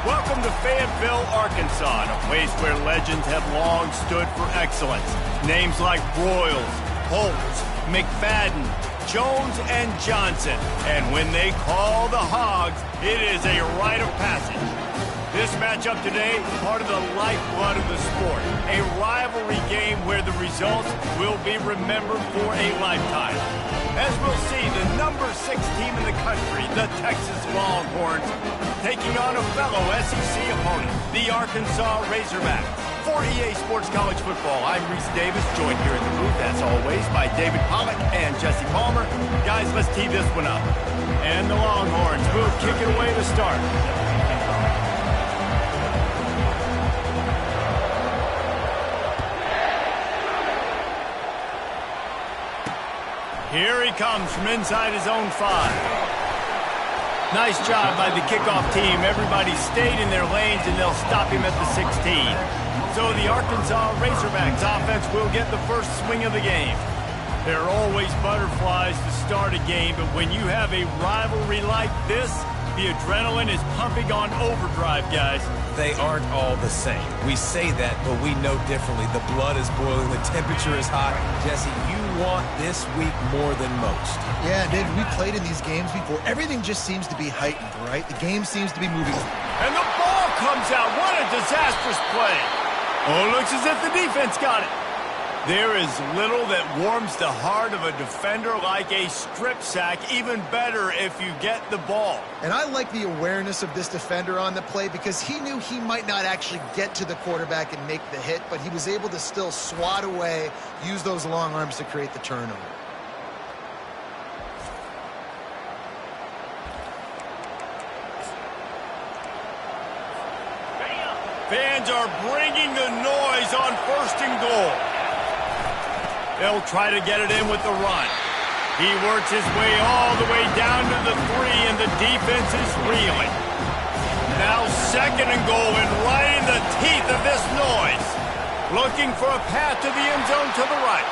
Welcome to Fayetteville, Arkansas, a place where legends have long stood for excellence. Names like Broyles, Holtz, McFadden, Jones, and Johnson. And when they call the Hogs, it is a rite of passage. This matchup today, part of the lifeblood of the sport. A rivalry game where the results will be remembered for a lifetime. As we'll see, the number 6 team in the country, the Texas Longhorns, taking on a fellow SEC opponent, the Arkansas Razorbacks. For EA Sports College Football, I'm Reese Davis, joined here in the booth, as always, by David Pollack and Jesse Palmer. Guys, let's tee this one up. And the Longhorns will kick it away to start. Here he comes from inside his own 5. Nice job by the kickoff team. Everybody stayed in their lanes, and they'll stop him at the 16. So the Arkansas Razorbacks offense will get the first swing of the game. There are always butterflies to start a game, but when you have a rivalry like this, the adrenaline is pumping on overdrive, guys. They aren't all the same. We say that, but we know differently. The blood is boiling. The temperature is hot. Jesse, you want this week more than most. Yeah, David, we played in these games before. Everything just seems to be heightened, right? The game seems to be moving. And the ball comes out. What a disastrous play. Oh, it looks as if the defense got it. There is little that warms the heart of a defender like a strip sack. Even better if you get the ball. And I like the awareness of this defender on the play because he knew he might not actually get to the quarterback and make the hit, but he was able to still swat away, use those long arms to create the turnover. Fans are bringing the noise on 1st and goal. They'll try to get it in with the run. He works his way all the way down to the 3, and the defense is reeling. Now 2nd and goal, and right in the teeth of this noise. Looking for a path to the end zone to the right.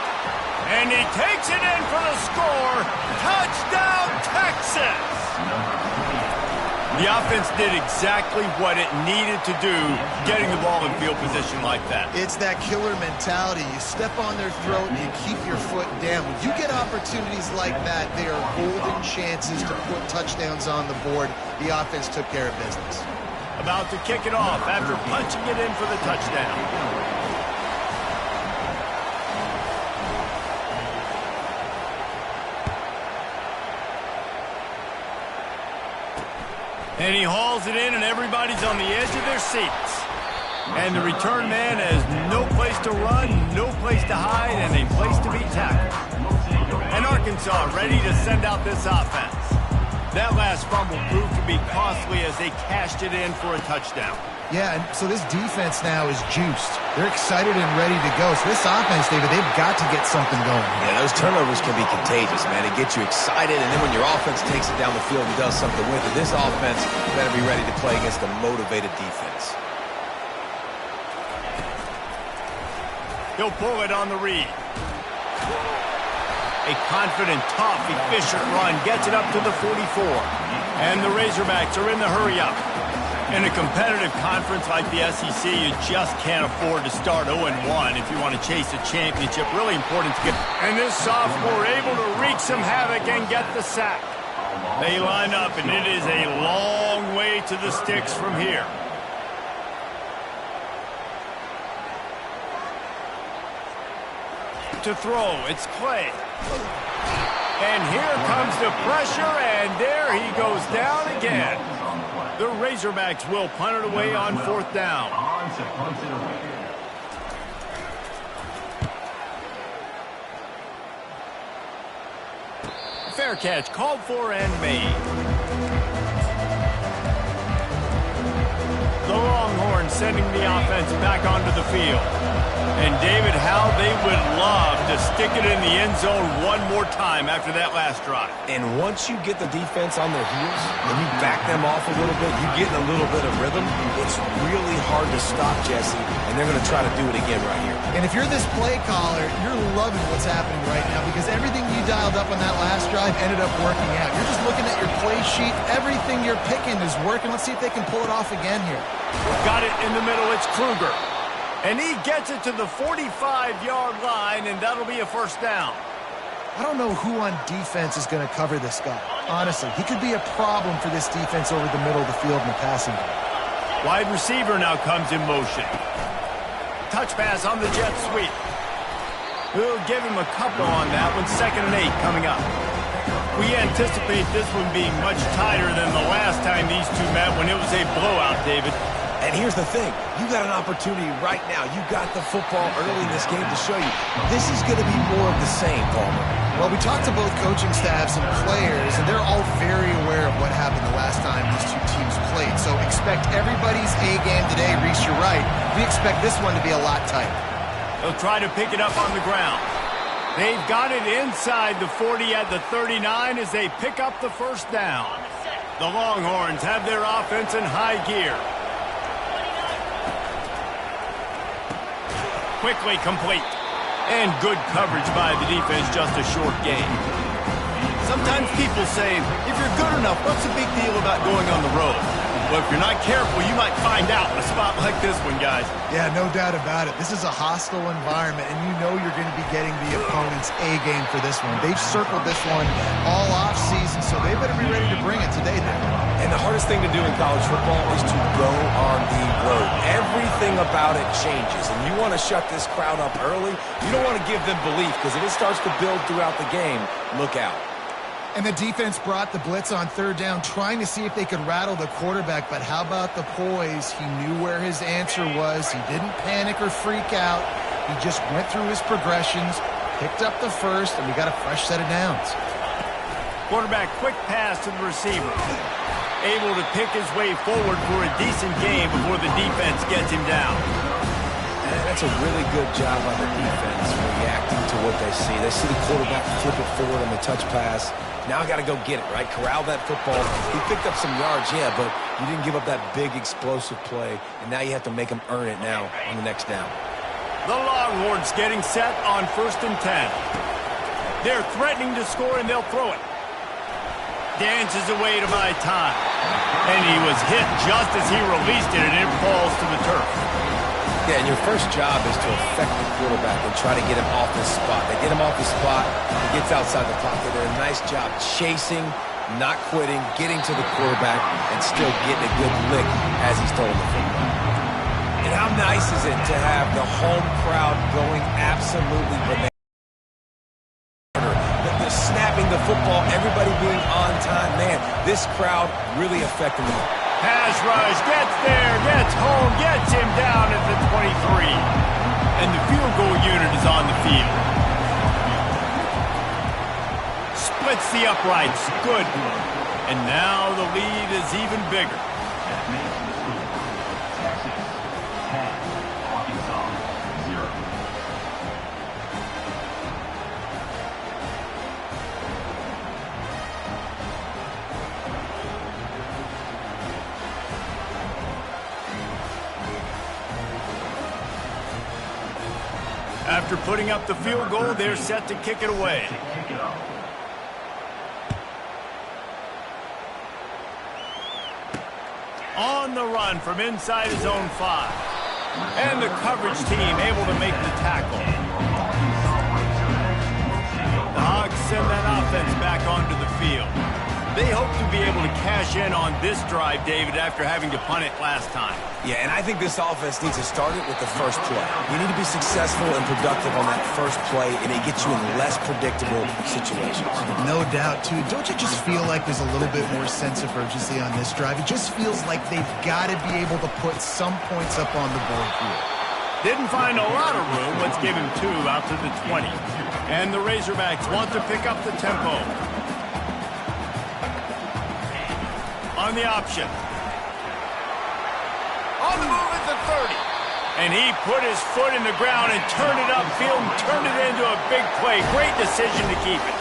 And he takes it in for the score. Touchdown, Texas! The offense did exactly what it needed to do, getting the ball in field position like that. It's that killer mentality. You step on their throat and you keep your foot down. When you get opportunities like that, they are golden chances to put touchdowns on the board. The offense took care of business. About to kick it off after punching it in for the touchdown. And he hauls it in, and everybody's on the edge of their seats. And the return man has no place to run, no place to hide, and a place to be tackled. And Arkansas ready to send out this offense. That last fumble proved to be costly as they cashed it in for a touchdown. Yeah, and so this defense now is juiced. They're excited and ready to go. So this offense, David, they've got to get something going. Yeah, those turnovers can be contagious, man. It gets you excited, and then when your offense takes it down the field and does something with it, this offense better be ready to play against a motivated defense. He'll pull it on the read. A confident, tough, efficient run gets it up to the 44. And the Razorbacks are in the hurry-up. In a competitive conference like the SEC, you just can't afford to start 0-1 if you want to chase a championship. Really important to get. And this sophomore able to wreak some havoc and get the sack. They line up, and it is a long way to the sticks from here. To throw, it's Clay. And here comes the pressure, and there he goes down again. The Razorbacks will punt it away on 4th down. Fair catch called for and made. The Longhorns sending the offense back onto the field. And David, how they would love to stick it in the end zone one more time after that last drive. And once you get the defense on their heels and you back them off a little bit, you get in a little bit of rhythm, it's really hard to stop, Jesse, and they're going to try to do it again right here. And if you're this play caller, you're loving what's happening right now because everything you dialed up on that last drive ended up working out. You're just looking at your play sheet. Everything you're picking is working. Let's see if they can pull it off again here. Got it in the middle. It's Kruger. And he gets it to the 45-yard line, and that'll be a first down. I don't know who on defense is going to cover this guy. Honestly, he could be a problem for this defense over the middle of the field in the passing game. Wide receiver now comes in motion. Touch pass on the jet sweep. We'll give him a couple on that one. 2nd and 8 coming up. We anticipate this one being much tighter than the last time these two met when it was a blowout, David. And here's the thing. You got an opportunity right now. You got the football early in this game to show you. This is going to be more of the same, Palmer. Well, we talked to both coaching staffs and players, and they're all very aware of what happened the last time these two teams played. So expect everybody's A game today. Reese, you're right. We expect this one to be a lot tighter. They'll try to pick it up on the ground. They've got it inside the 40 at the 39 as they pick up the first down. The Longhorns have their offense in high gear. Quickly complete. And good coverage by the defense, just a short gain. Sometimes people say, if you're good enough, what's the big deal about going on the road? Well, if you're not careful, you might find out in a spot like this one, guys. Yeah, no doubt about it. This is a hostile environment, and you know you're going to be getting the opponent's A game for this one. They've circled this one all offseason, so they better be ready to bring it today, then. And the hardest thing to do in college football is to go on the road. Everything about it changes, and you want to shut this crowd up early. You don't want to give them belief, because if it starts to build throughout the game, look out. And the defense brought the blitz on 3rd down, trying to see if they could rattle the quarterback. But how about the poise? He knew where his answer was. He didn't panic or freak out. He just went through his progressions, picked up the first, and we got a fresh set of downs. Quarterback, quick pass to the receiver. Able to pick his way forward for a decent game before the defense gets him down. And that's a really good job on the defense, reacting to what they see. They see the quarterback flip it forward on the touch pass. Now I got to go get it, right? Corral that football. He picked up some yards, yeah, but you didn't give up that big explosive play, and now you have to make him earn it now on the next down. The Longhorns getting set on 1st and 10. They're threatening to score, and they'll throw it. Dances away to buy time. And he was hit just as he released it, and it falls to the turf. Yeah, and your first job is to affect the quarterback and try to get him off his spot. They get him off his spot, he gets outside the pocket. They did a nice job chasing, not quitting, getting to the quarterback, and still getting a good lick as he's throwing the football. And how nice is it to have the home crowd going absolutely bananas? The snapping the football, everybody being on time. Man, this crowd really affecting them. Pass rush, gets there, gets home, gets him down at the 23. And the field goal unit is on the field. Splits the uprights, good. And now the lead is even bigger. After putting up the field goal, they're set to kick it away. On the run from inside his own 5. And the coverage team able to make the tackle. The Hogs send that offense back onto the field. They hope to be able to cash in on this drive, David, after having to punt it last time. Yeah, and I think this offense needs to start it with the first play. You need to be successful and productive on that first play, and it gets you in less predictable situations. No doubt, too. Don't you just feel like there's a little bit more sense of urgency on this drive? It just feels like they've got to be able to put some points up on the board here. Didn't find a lot of room. Let's give him 2 out to the 20. And the Razorbacks want to pick up the tempo. On the option. On the move at the 30. And he put his foot in the ground and turned it upfield and turned it into a big play. Great decision to keep it.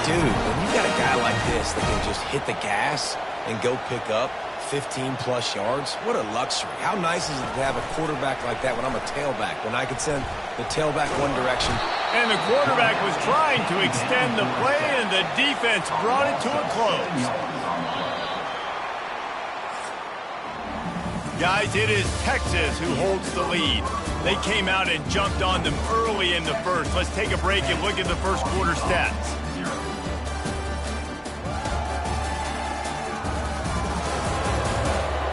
Dude, when you got a guy like this that can just hit the gas and go pick up 15-plus yards, what a luxury. How nice is it to have a quarterback like that when I'm a tailback, when I could send the tailback one direction? And the quarterback was trying to extend the play, and the defense brought it to a close. Guys, it is Texas who holds the lead. They came out and jumped on them early in the first. Let's take a break and look at the first quarter stats.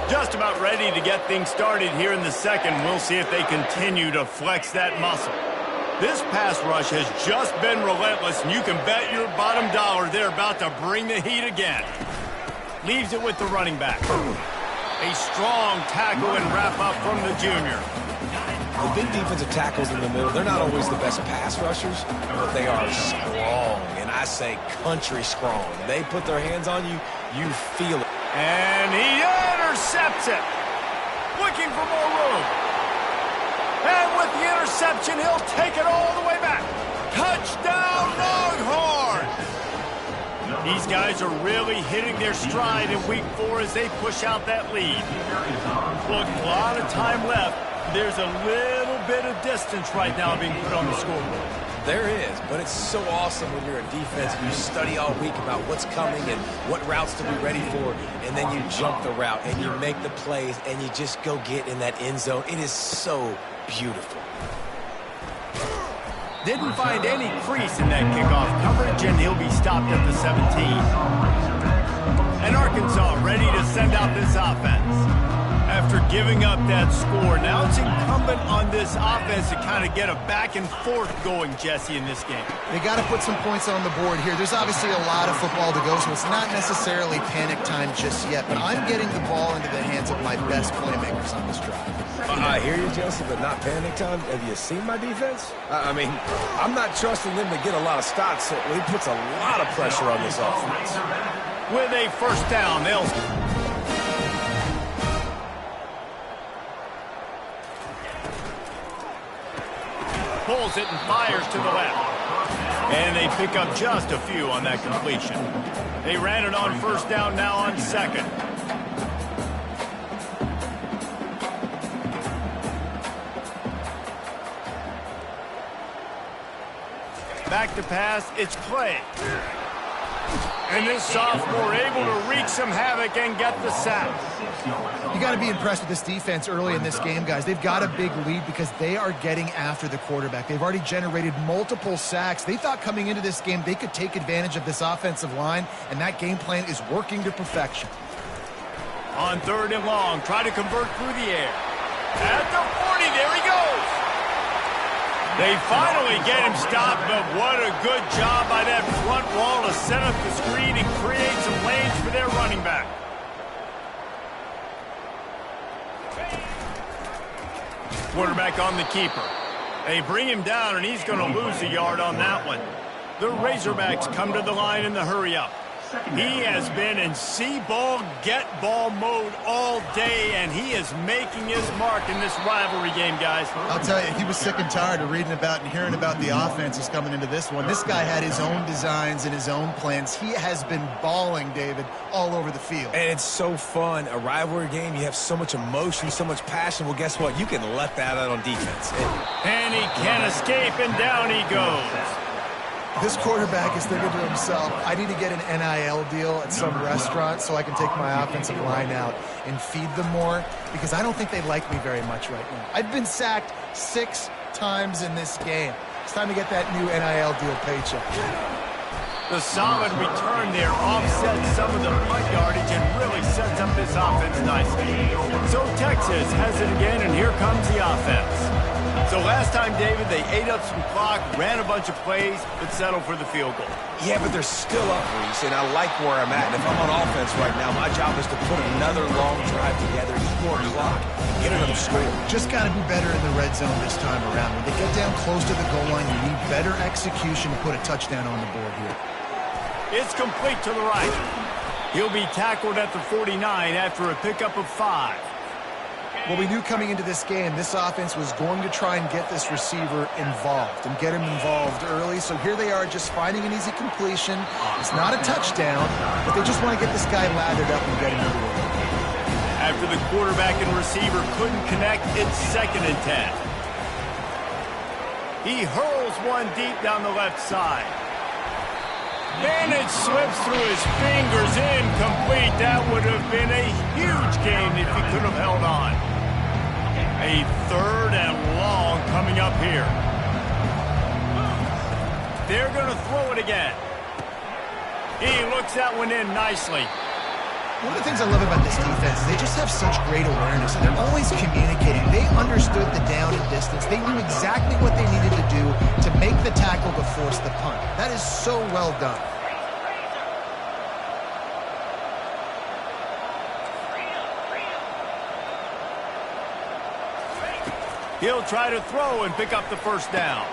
Just about ready to get things started here in the second. We'll see if they continue to flex that muscle. This pass rush has just been relentless, and you can bet your bottom dollar they're about to bring the heat again. Leaves it with the running back. A strong tackle and wrap-up from the junior. The big defensive tackles in the middle, they're not always the best pass rushers, but they are strong, and I say country strong. They put their hands on you, you feel it. And he intercepts it. Looking for more room. And with the interception, he'll take it all the way back. Touchdown, Longhorns! These guys are really hitting their stride in week 4 as they push out that lead. Look, a lot of time left. There's a little bit of distance right now being put on the scoreboard. There is, but it's so awesome when you're a defense and you study all week about what's coming and what routes to be ready for, and then you jump the route and you make the plays and you just go get in that end zone. It is so beautiful. Didn't find any crease in that kickoff coverage, and he'll be stopped at the 17. And Arkansas ready to send out this offense. After giving up that score, now it's incumbent on this offense to kind of get a back and forth going, Jesse, in this game. They got to put some points on the board here. There's obviously a lot of football to go, so it's not necessarily panic time just yet, but I'm getting the ball into the hands of my best playmakers on this drive. I hear you, Jesse, but not panic time. Have you seen my defense? I mean, I'm not trusting them to get a lot of stops, so he puts a lot of pressure on this offense. With a first down, they'll... pulls it and fires to the left. And they pick up just a few on that completion. They ran it on first down, now on second. Back to pass, it's Clay. And this sophomore able to wreak some havoc and get the sack. You got to be impressed with this defense early in this game, guys. They've got a big lead because they are getting after the quarterback. They've already generated multiple sacks. They thought coming into this game they could take advantage of this offensive line, and that game plan is working to perfection. On third and long, try to convert through the air. At the 40, there he goes. They finally get him stopped, but what a good job by that front wall to set up the screen and create some lanes for their running back. Quarterback on the keeper. They bring him down, and he's going to lose a yard on that one. The Razorbacks come to the line in the hurry-up. He has been in see-ball, get-ball mode all day, and he is making his mark in this rivalry game, guys. I'll tell you, he was sick and tired of reading about and hearing about the offenses coming into this one. This guy had his own designs and his own plans. He has been balling, David, all over the field. And it's so fun. A rivalry game, you have so much emotion, so much passion. Well, guess what? You can let that out on defense. And he can't escape, and down he goes. This quarterback is thinking to himself, I need to get an NIL deal at some restaurant so I can take my offensive line out and feed them more, because I don't think they like me very much right now. I've been sacked 6 times in this game. It's time to get that new NIL deal paycheck. The solid return there offsets some of the punt yardage and really sets up this offense nicely. So Texas has it again, and here comes the offense. So last time, David, they ate up some clock, ran a bunch of plays, but settled for the field goal. Yeah, but they're still up, Reese, and I like where I'm at. And if I'm on offense right now, my job is to put another long drive together, eat more clock, get another score. Just got to be better in the red zone this time around. When they get down close to the goal line, you need better execution to put a touchdown on the board here. It's complete to the right. He'll be tackled at the 49 after a pickup of 5. Well, we knew coming into this game, this offense was going to try and get this receiver involved and get him involved early. So here they are just finding an easy completion. It's not a touchdown, but they just want to get this guy lathered up and get him into it. After the quarterback and receiver couldn't connect, it's 2nd and 10. He hurls one deep down the left side. And it slips through his fingers, incomplete. That would have been a huge game if he could have held on. A 3rd and long coming up here. They're going to throw it again. He looks that one in nicely. One of the things I love about this defense is they just have such great awareness, and they're always communicating. They understood the down and distance. They knew exactly what they needed to do to make the tackle to force the punt. That is so well done. He'll try to throw and pick up the 1st down.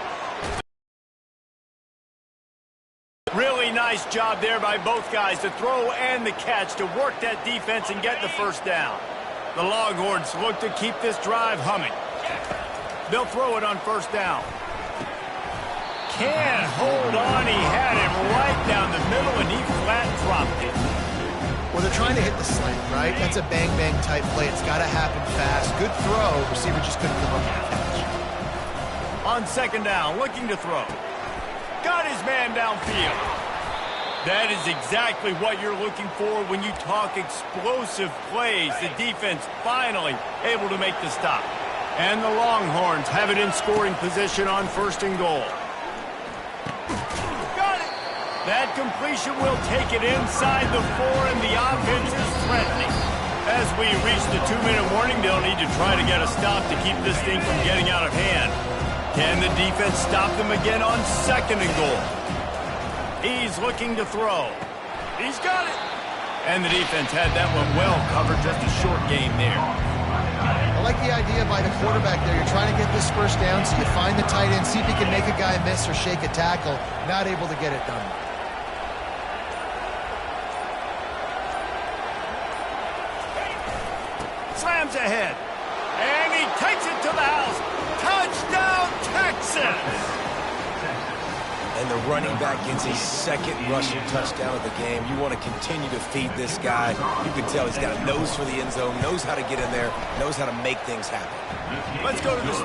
Really nice job there by both guys to throw and the catch to work that defense and get the 1st down. The Longhorns look to keep this drive humming. They'll throw it on 1st down. Can't hold on. He had him right down the middle, and he flat dropped it. Well, they're trying to hit the slant, right? That's a bang-bang type play. It's got to happen fast. Good throw. Receiver just couldn't come up with the catch. On 2nd down, looking to throw. Got his man downfield. That is exactly what you're looking for when you talk explosive plays. The defense finally able to make the stop. And the Longhorns have it in scoring position on 1st and goal. That completion will take it inside the 4, and the offense is threatening. As we reach the 2-minute warning, they'll need to try to get a stop to keep this thing from getting out of hand. Can the defense stop them again on 2nd and goal? He's looking to throw. He's got it. And the defense had that one well covered. Just a short game there. I like the idea by the quarterback there. You're trying to get this 1st down, so you find the tight end, see if he can make a guy miss or shake a tackle. Not able to get it done. Slams ahead. And he takes it to the house. Touchdown, Texans! And the running back gets his 2nd rushing touchdown of the game. You want to continue to feed this guy. You can tell he's got a nose for the end zone, knows how to get in there, knows how to make things happen. Let's go to this.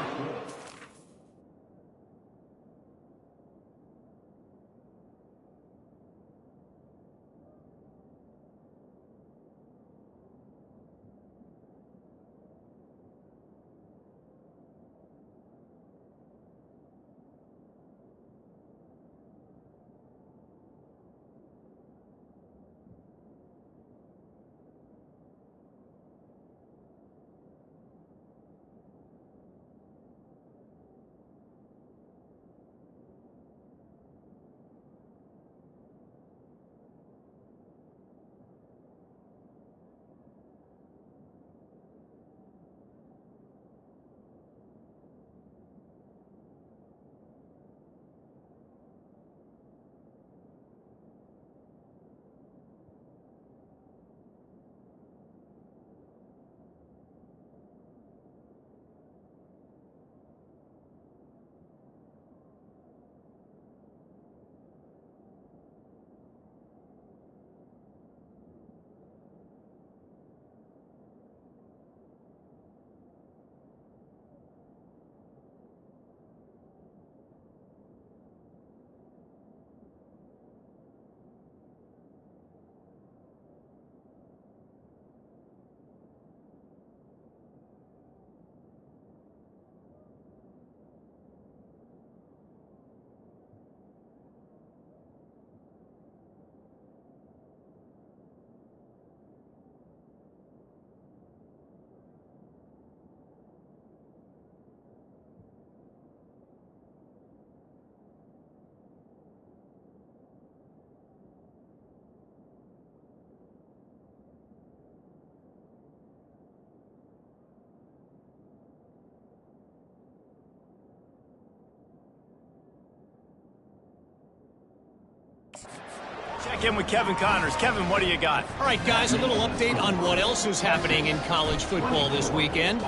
Check in with Kevin Connors. Kevin, what do you got? All right, guys, a little update on what else is happening in college football this weekend.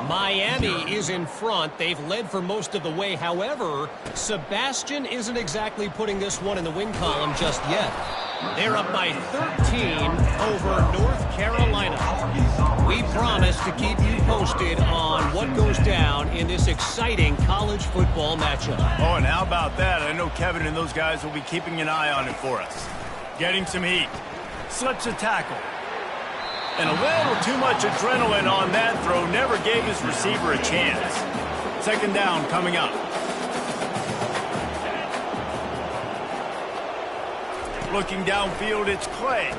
Miami is in front. They've led for most of the way. However, Sebastian isn't exactly putting this one in the win column just yet. They're up by 13 over North Carolina. We promise to keep you posted on what goes down in this exciting college football matchup. Oh, and how about that? I know Kevin and those guys will be keeping an eye on it for us. Getting some heat. Slips a tackle. And a little too much adrenaline on that throw. Never gave his receiver a chance. Second down coming up. Looking downfield, it's Clay.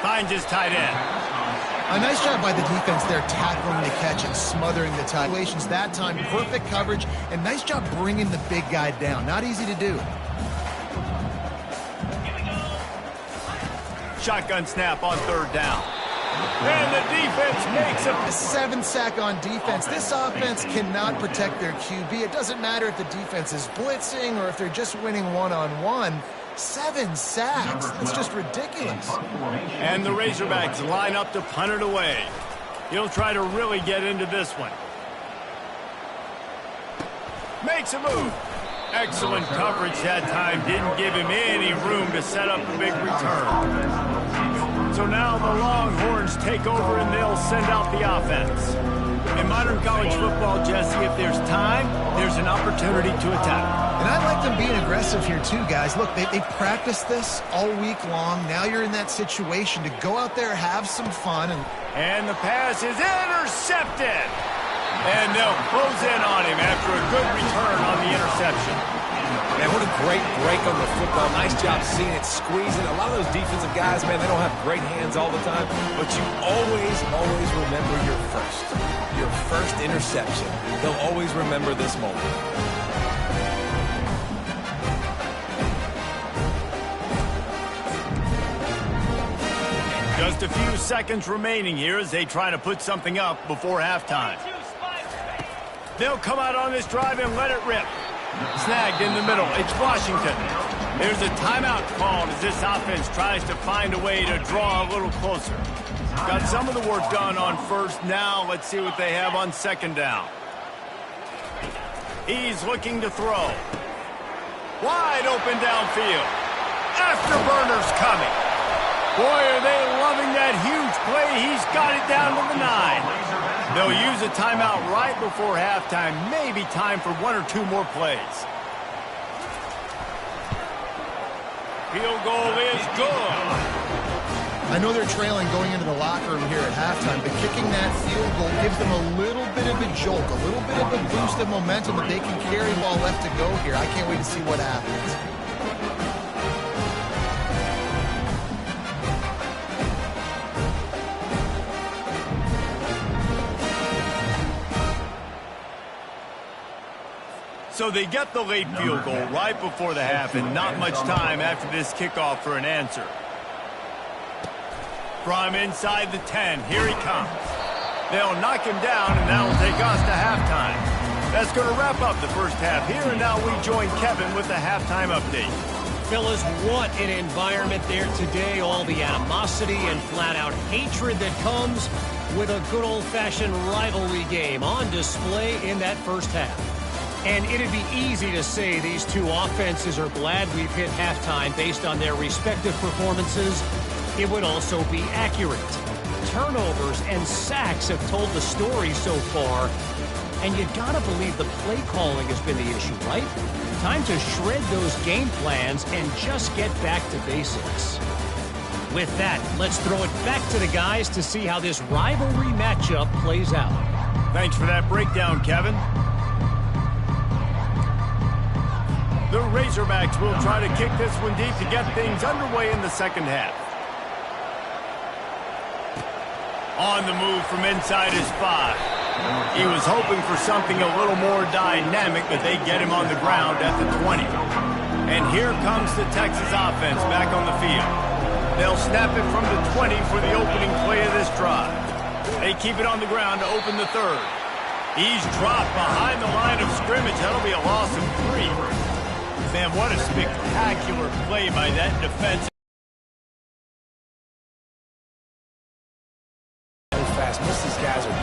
Finds his tight end. A nice job by the defense there, tackling the catch and smothering the situations. That time, perfect coverage, and nice job bringing the big guy down. Not easy to do. Shotgun snap on third down. And the defense makes a 7-sack on defense. This offense cannot protect their QB. It doesn't matter if the defense is blitzing or if they're just winning one-on-one. 7 sacks. That's just ridiculous. And the Razorbacks line up to punt it away. He'll try to really get into this one. Makes a move. Excellent coverage that time. Didn't give him any room to set up a big return. So now the Longhorns take over and they'll send out the offense. In modern college football, Jesse, if there's time, there's an opportunity to attack. And I like them being aggressive here too, guys. Look, they practiced this all week long. Now you're in that situation to go out there, have some fun. And the pass is intercepted. And they'll close in on him after a good return on the interception. Man, what a great break on the football. Nice job seeing it, squeezing. A lot of those defensive guys, man, they don't have great hands all the time, but you always remember your first interception. They'll always remember this moment. Just a few seconds remaining here as they try to put something up before halftime. They'll come out on this drive and let it rip. Snagged in the middle. It's Washington. There's a timeout called as this offense tries to find a way to draw a little closer. Got some of the work done on first. Now let's see what they have on second down. He's looking to throw. Wide open downfield. Afterburner's coming. Boy, are they loving that huge play. He's got it down to the 9. They'll use a timeout right before halftime. Maybe time for 1 or 2 more plays. Field goal is good. I know they're trailing going into the locker room here at halftime, but kicking that field goal gives them a little bit of a jolt, a little bit of a boost of momentum that they can carry while left to go here. I can't wait to see what happens. So they get the late field goal right before the half, and not much time after this kickoff for an answer. From inside the 10, here he comes. They'll knock him down, and that'll take us to halftime. That's going to wrap up the first half here, and now we join Kevin with the halftime update. Fellas, what an environment there today. All the animosity and flat-out hatred that comes with a good old-fashioned rivalry game on display in that first half. And it'd be easy to say these two offenses are glad we've hit halftime based on their respective performances. It would also be accurate. Turnovers and sacks have told the story so far. And you gotta believe the play calling has been the issue, right? Time to shred those game plans and just get back to basics. With that, let's throw it back to the guys to see how this rivalry matchup plays out. Thanks for that breakdown, Kevin. The Razorbacks will try to kick this one deep to get things underway in the second half. On the move from inside his 5. He was hoping for something a little more dynamic, but they get him on the ground at the 20. And here comes the Texas offense back on the field. They'll snap it from the 20 for the opening play of this drive. They keep it on the ground to open the third. He's dropped behind the line of scrimmage. That'll be a loss of 3. Man, what a spectacular play by that defense.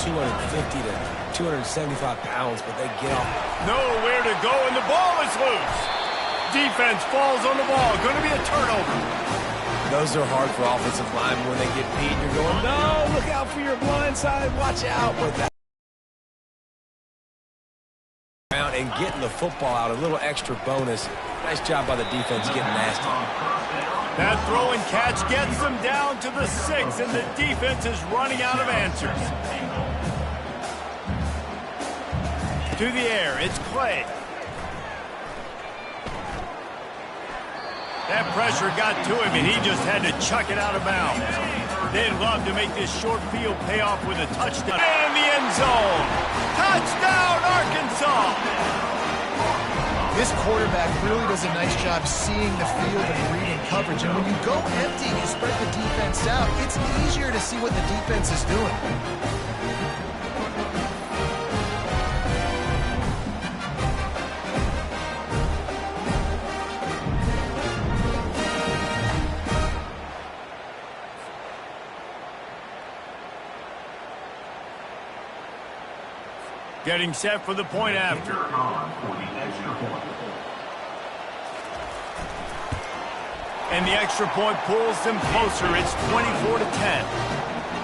250 to 275 pounds, but they get off. Nowhere to go, and the ball is loose. Defense falls on the ball. Going to be a turnover. Those are hard for offensive linemen when they get beat. You're going, no, look out for your blind side. Watch out with that. And getting the football out, a little extra bonus. Nice job by the defense getting nasty. That throw and catch gets them down to the 6, and the defense is running out of answers. To the air, it's Clay. That pressure got to him, and he just had to chuck it out of bounds. They'd love to make this short field pay off with a touchdown. And the end zone. Touchdown, Arkansas! This quarterback really does a nice job seeing the field and reading coverage. And when you go empty, you spread the defense out, it's easier to see what the defense is doing. Getting set for the point after. And the extra point pulls them closer. It's 24-10.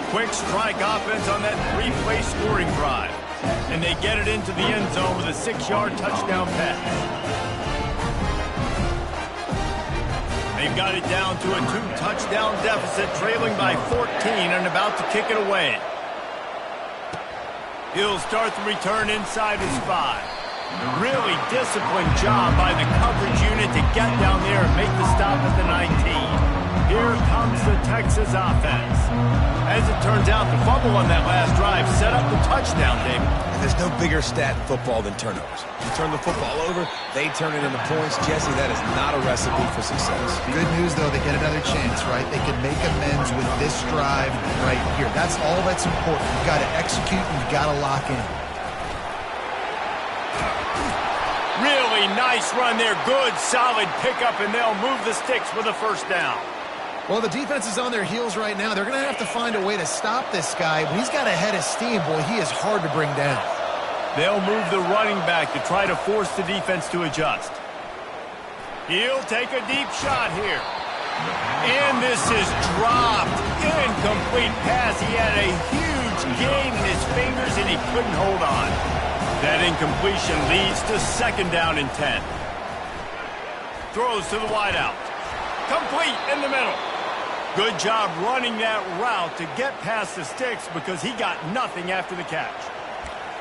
Quick strike offense on that 3-play scoring drive. And they get it into the end zone with a 6-yard touchdown pass. They've got it down to a 2-touchdown deficit, trailing by 14 and about to kick it away. He'll start the return inside his 5. Really disciplined job by the coverage unit to get down there and make the stop at the 19. Here comes the Texas offense. As it turns out, the fumble on that last drive set up the touchdown, David. And there's no bigger stat in football than turnovers. You turn the football over, they turn it into points. Jesse, that is not a recipe for success. Good news, though, they get another chance, right? They can make amends with this drive right here. That's all that's important. You've got to execute and you've got to lock in. Really nice run there. Good, solid pickup, and they'll move the sticks with a first down. Well, the defense is on their heels right now. They're going to have to find a way to stop this guy. But he's got a head of steam. Boy, he is hard to bring down. They'll move the running back to try to force the defense to adjust. He'll take a deep shot here. And this is dropped. Incomplete pass. He had a huge gain in his fingers, and he couldn't hold on. That incompletion leads to 2nd down and 10. Throws to the wideout. Complete in the middle. Good job running that route to get past the sticks because he got nothing after the catch.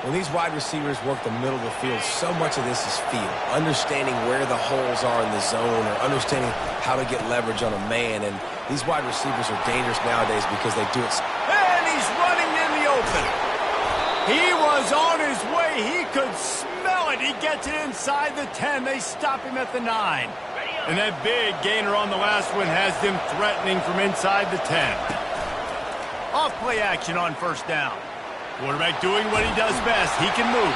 When these wide receivers work the middle of the field, so much of this is feel. Understanding where the holes are in the zone or understanding how to get leverage on a man. And these wide receivers are dangerous nowadays because they do it. And he's running in the open. He was on his way. He could smell it. He gets it inside the 10. They stop him at the 9. And that big gainer on the last one has them threatening from inside the 10. Off play action on first down. Quarterback doing what he does best. He can move.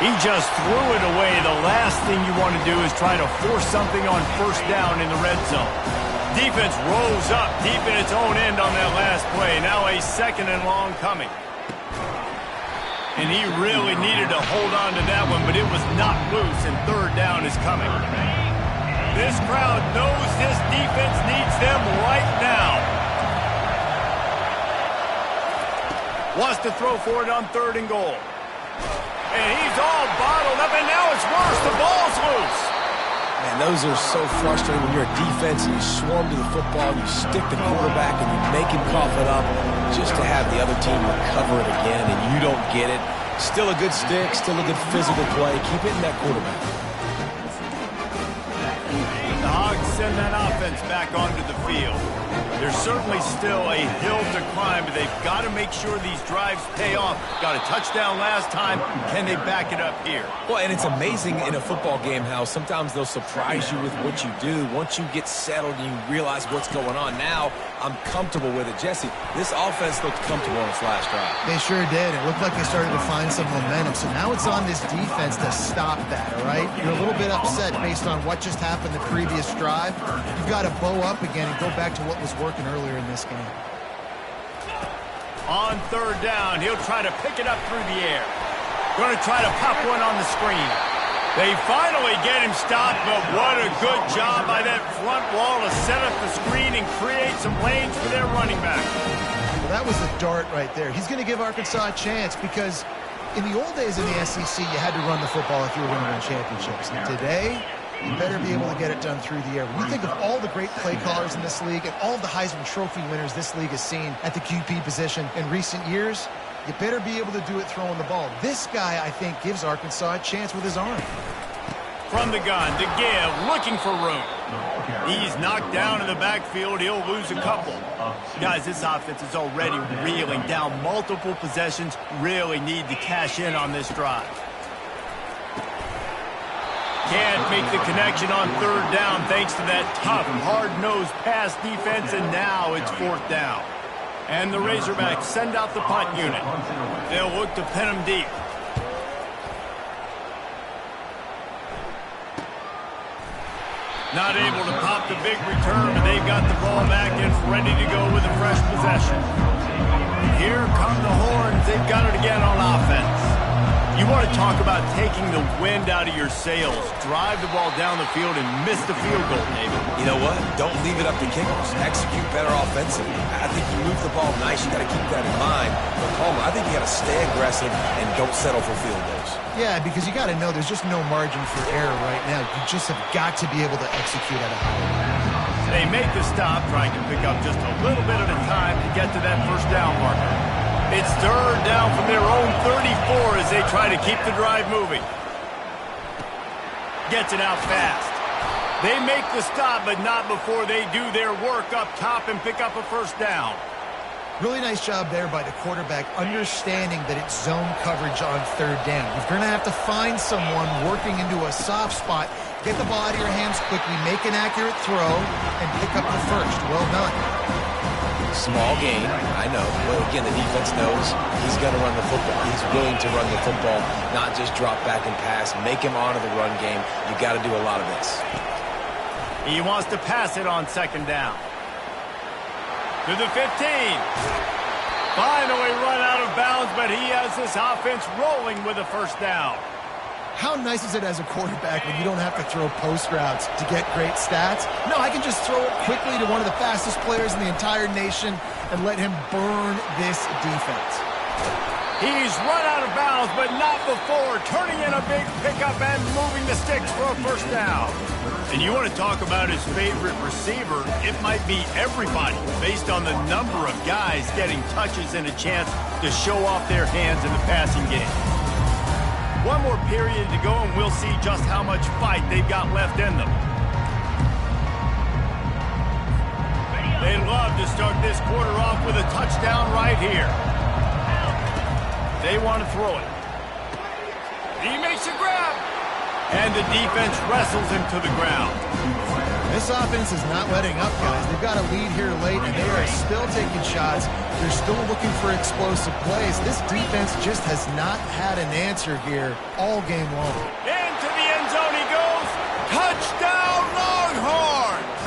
He just threw it away. The last thing you want to do is try to force something on first down in the red zone. Defense rolls up deep in its own end on that last play. Now a 2nd and long coming. And he really needed to hold on to that one, but it was not loose, and 3rd down is coming. This crowd knows this defense needs them right now. Wants to throw for it on 3rd and goal. And he's all bottled up, and now it's worse. The ball's loose. Man, those are so frustrating when you're a defense and you swarm to the football, you stick the quarterback, and you make him cough it up just to have the other team recover it again, and you don't get it. Still a good stick, still a good physical play. Keep hitting that quarterback. The Hogs send that offense back onto the field. There's certainly still a hill to climb, but they've got to make sure these drives pay off. Got a touchdown last time. Can they back it up here? Well, and it's amazing in a football game how sometimes they'll surprise you with what you do. Once you get settled and you realize what's going on, now I'm comfortable with it. Jesse, this offense looked comfortable on its last drive. They sure did. It looked like they started to find some momentum. So now it's on this defense to stop that, all right? You're a little bit upset based on what just happened the previous drive. You've got to bow up again and go back to what was working earlier in this game. On third down, he'll try to pick it up through the air. Going to try to pop one on the screen. They finally get him stopped, but what a good job by that front wall to set up the screen and create some lanes for their running back. Well, that was a dart right there. He's going to give Arkansas a chance because in the old days in the SEC, you had to run the football if you were going to win championships. And today, you better be able to get it done through the air. When you think of all the great play callers in this league and all of the Heisman Trophy winners this league has seen at the QB position in recent years, you better be able to do it throwing the ball. This guy, I think, gives Arkansas a chance with his arm. From the gun to give, looking for room. He's knocked down in the backfield. He'll lose a couple. Guys, this offense is already reeling down multiple possessions. Really need to cash in on this drive. Can't make the connection on third down thanks to that tough, hard-nosed pass defense, and now it's fourth down. And the Razorbacks send out the punt unit. They'll look to pin him deep. Not able to pop the big return, but they've got the ball back and ready to go with a fresh possession. Here come the horns. They've got it again on offense. You want to talk about taking the wind out of your sails. Drive the ball down the field and miss the field goal, David. You know what? Don't leave it up to kickers. Execute better offensively. I think you move the ball nice. You got to keep that in mind. But Palmer, I think you got to stay aggressive and don't settle for field goals. Yeah, because you got to know there's just no margin for error right now. You just have got to be able to execute at a high level. They make the stop, trying to pick up just a little bit at a time to get to that first down marker. It's third down from their own 34 as they try to keep the drive moving. Gets it out fast. They make the stop, but not before they do their work up top and pick up a first down. Really nice job there by the quarterback, understanding that it's zone coverage on third down. You're going to have to find someone working into a soft spot, get the ball out of your hands quickly, make an accurate throw, and pick up the first. Well done. Small gain, I know. But again, the defense knows he's going to run the football. He's willing to run the football, not just drop back and pass. Make him honor the run game. You got to do a lot of this. He wants to pass it on second down. To the 15. Finally run out of bounds, but he has this offense rolling with a first down. How nice is it as a quarterback when you don't have to throw post routes to get great stats? No, I can just throw it quickly to one of the fastest players in the entire nation and let him burn this defense. He's run out of bounds, but not before turning in a big pickup and moving the sticks for a first down. And you want to talk about his favorite receiver, it might be everybody based on the number of guys getting touches and a chance to show off their hands in the passing game. One more period to go, and we'll see just how much fight they've got left in them. They love to start this quarter off with a touchdown right here. They want to throw it. He makes a grab. And the defense wrestles him to the ground. This offense is not letting up, guys. They've got a lead here late, and they are still taking shots. They're still looking for explosive plays. This defense just has not had an answer here all game long. Into the end zone he goes. Touchdown, Longhorns!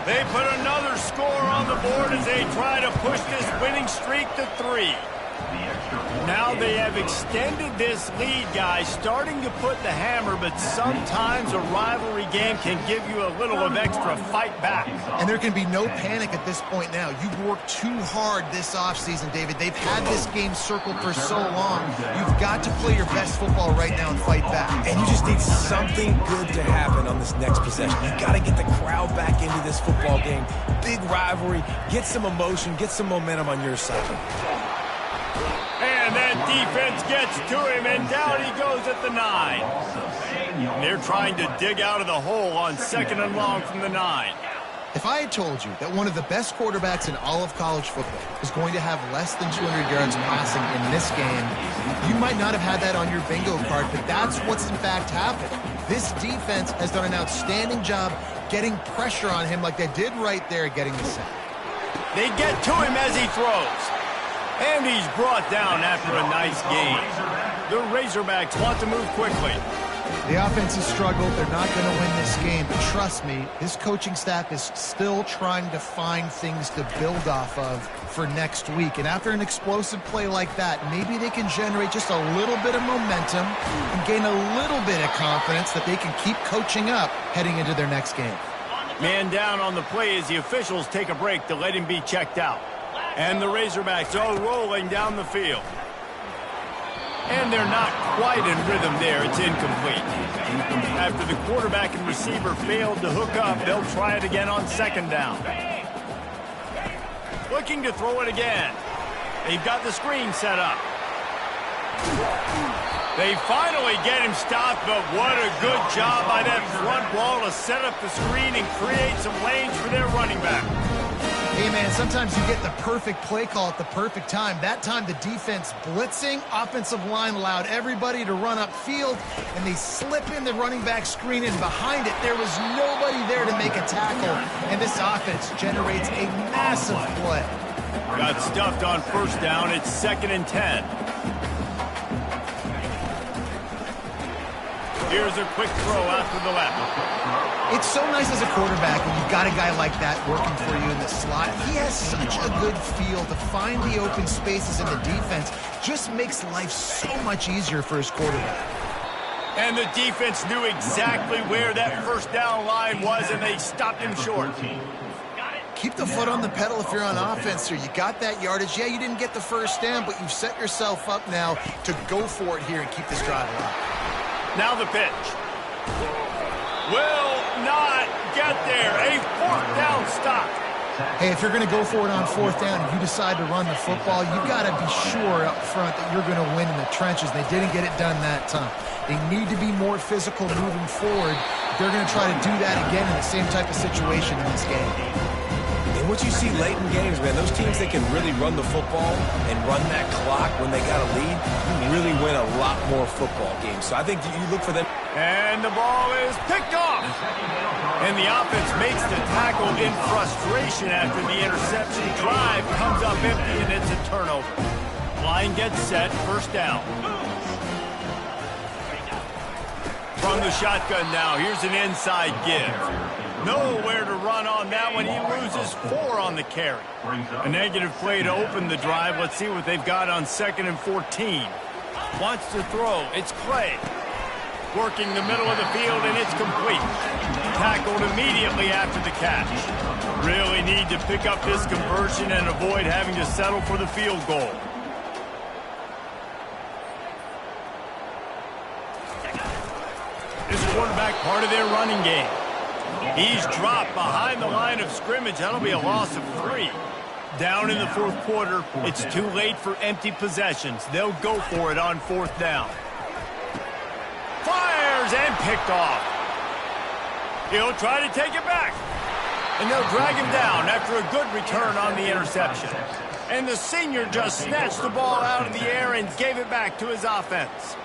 They put another score on the board as they try to push this winning streak to 3. Now they have extended this lead, guys, starting to put the hammer, but sometimes a rivalry game can give you a little of extra fight back. And there can be no panic at this point now. You've worked too hard this offseason, David. They've had this game circled for so long. You've got to play your best football right now and fight back. And you just need something good to happen on this next possession. You got to get the crowd back into this football game. Big rivalry. Get some emotion. Get some momentum on your side. And that defense gets to him, and down he goes at the 9. They're trying to dig out of the hole on second and long from the 9. If I had told you that one of the best quarterbacks in all of college football is going to have less than 200 yards passing in this game, you might not have had that on your bingo card, but that's what's in fact happened. This defense has done an outstanding job getting pressure on him like they did right there getting the sack. They get to him as he throws. And he's brought down after a nice game. The Razorbacks want to move quickly. The offense has struggled. They're not going to win this game. But trust me, this coaching staff is still trying to find things to build off of for next week. And after an explosive play like that, maybe they can generate just a little bit of momentum and gain a little bit of confidence that they can keep coaching up heading into their next game. Man down on the play as the officials take a break to let him be checked out. And the Razorbacks are rolling down the field. And they're not quite in rhythm there. It's incomplete. After the quarterback and receiver failed to hook up, they'll try it again on second down. Looking to throw it again. They've got the screen set up. They finally get him stopped, but what a good job by that front wall to set up the screen and create some lanes for their running back. Hey, man, sometimes you get the perfect play call at the perfect time. That time, the defense blitzing, offensive line allowed everybody to run upfield, and they slip in the running back screen, and behind it, there was nobody there to make a tackle, and this offense generates a massive play. Got stuffed on first down. It's 2nd and 10. Here's a quick throw out to the left. It's so nice as a quarterback when you've got a guy like that working for you in the slot. He has such a good feel to find the open spaces in the defense. Just makes life so much easier for his quarterback. And the defense knew exactly where that first down line was, and they stopped him short. Keep the foot on the pedal if you're on offense here. You got that yardage. Yeah, you didn't get the first down, but you've set yourself up now to go for it here and keep this drive alive. Now the pitch. Will not get there. A 4th down stop. Hey, if you're going to go for it on 4th down and you decide to run the football, you've got to be sure up front that you're going to win in the trenches. They didn't get it done that time. They need to be more physical moving forward. They're going to try to do that again in the same type of situation in this game. And what you see late in games, man, those teams that can really run the football and run that clock when they got a lead, you really win a lot more football games. So I think you look for them. And the ball is picked off. And the offense makes the tackle in frustration after the interception. Drive comes up empty, and it's a turnover. Line gets set, first down. From the shotgun now, here's an inside give. Nowhere to run on that one. He loses 4 on the carry. A negative play to open the drive. Let's see what they've got on 2nd and 14. Wants to throw. It's Clay. Working the middle of the field, and it's complete. Tackled immediately after the catch. Really need to pick up this conversion and avoid having to settle for the field goal. This quarterback part of their running game. He's dropped behind the line of scrimmage. That'll be a loss of 3. Down in the 4th quarter, it's too late for empty possessions. They'll go for it on 4th down. Fires and picked off. He'll try to take it back. And they'll drag him down after a good return on the interception. And the senior just snatched the ball out of the air and gave it back to his offense.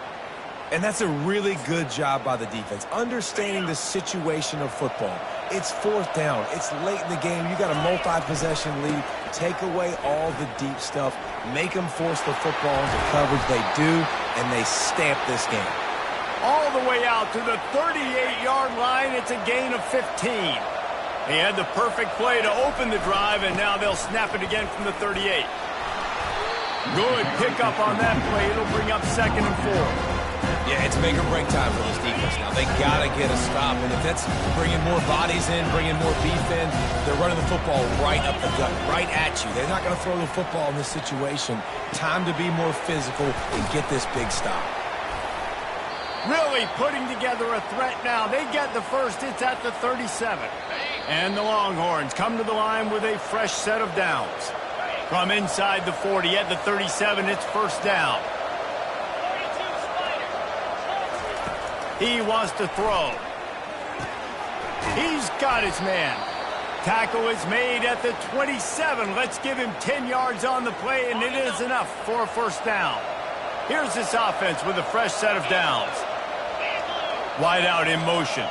And that's a really good job by the defense, understanding the situation of football. It's 4th down. It's late in the game. You got a multi-possession lead. Take away all the deep stuff. Make them force the football into coverage. They do, and they stamp this game. All the way out to the 38-yard line. It's a gain of 15. He had the perfect play to open the drive, and now they'll snap it again from the 38. Good pickup on that play. It'll bring up 2nd and 4. Yeah, it's make or break time for this defense now. They got to get a stop, and if that's bringing more bodies in, bringing more beef in, they're running the football right up the gut, right at you. They're not going to throw the football in this situation. Time to be more physical and get this big stop. Really putting together a threat now. They get the first. It's at the 37. And the Longhorns come to the line with a fresh set of downs. From inside the 40 at the 37, it's first down. He wants to throw. He's got his man. Tackle is made at the 27. Let's give him 10 yards on the play, and it is enough for a first down. Here's this offense with a fresh set of downs. Wide out in motion.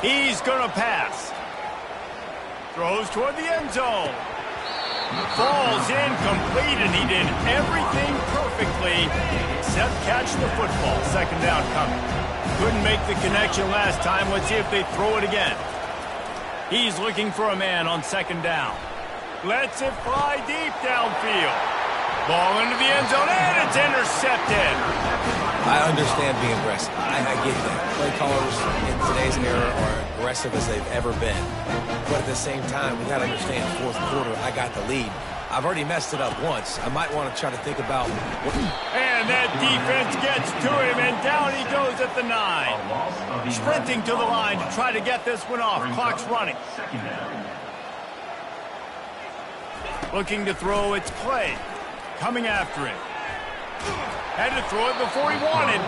He's going to pass. Throws toward the end zone. Falls incomplete, and he did everything perfectly except catch the football. Second down coming. Couldn't make the connection last time. Let's see if they throw it again. He's looking for a man on second down. Lets it fly deep downfield. Ball into the end zone, and it's intercepted. I understand being aggressive. I get that. Play callers in today's era are aggressive as they've ever been. But at the same time, we got to understand fourth quarter, I got the lead. I've already messed it up once. I might want to try to think about And that defense gets to him, and down he goes at the 9. Sprinting to the line to try to get this one off. Clock's running. Looking to throw, it's Clay. Coming after him. Had to throw it before he wanted.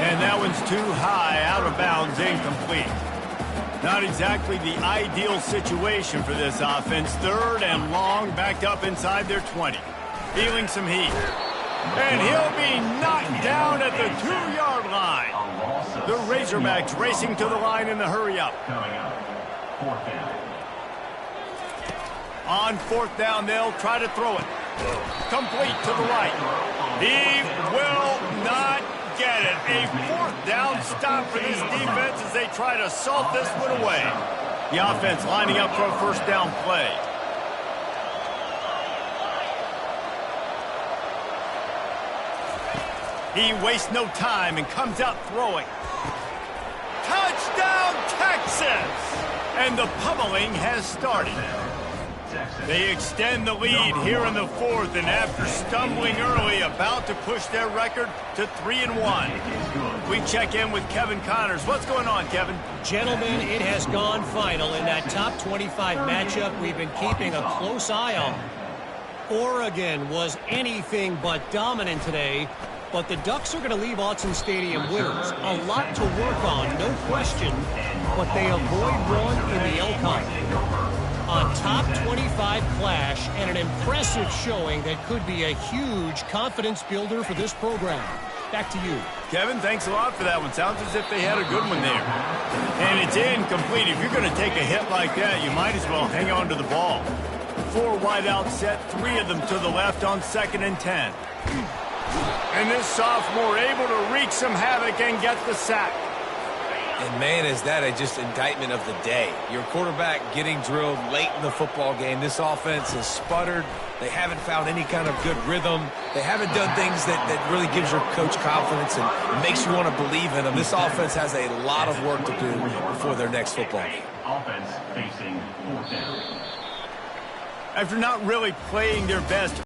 And that one's too high, out of bounds, incomplete. Not exactly the ideal situation for this offense. Third and long, backed up inside their 20. Feeling some heat. And he'll be knocked down at the 2-yard line. The Razorbacks racing to the line in the hurry-up. On fourth down, they'll try to throw it. Complete to the right. He will not get it. A fourth down stop for this defense as they try to salt this one away. The offense lining up for a first down play. He wastes no time and comes out throwing. Touchdown, Texas! And the pummeling has started. They extend the lead here in the fourth, and after stumbling early, about to push their record to 3-1. We check in with Kevin Connors. What's going on, Kevin? Gentlemen, it has gone final in that top 25 matchup we've been keeping a close eye on. Oregon was anything but dominant today, but the Ducks are going to leave Autzen Stadium winners. A lot to work on, no question, but they avoid one in the Elkhorn. A top 25 clash and an impressive showing that could be a huge confidence builder for this program. Back to you. Kevin, thanks a lot for that one. Sounds as if they had a good one there. And it's incomplete. If you're going to take a hit like that, you might as well hang on to the ball. 4 wide out set, 3 of them to the left on 2nd and 10. And this sophomore able to wreak some havoc and get the sack. And, man, is that just indictment of the day. Your quarterback getting drilled late in the football game. This offense has sputtered. They haven't found any kind of good rhythm. They haven't done things that really gives your coach confidence and makes you want to believe in them. This offense has a lot of work to do before their next football game. Offense facing 4th down. After not really playing their best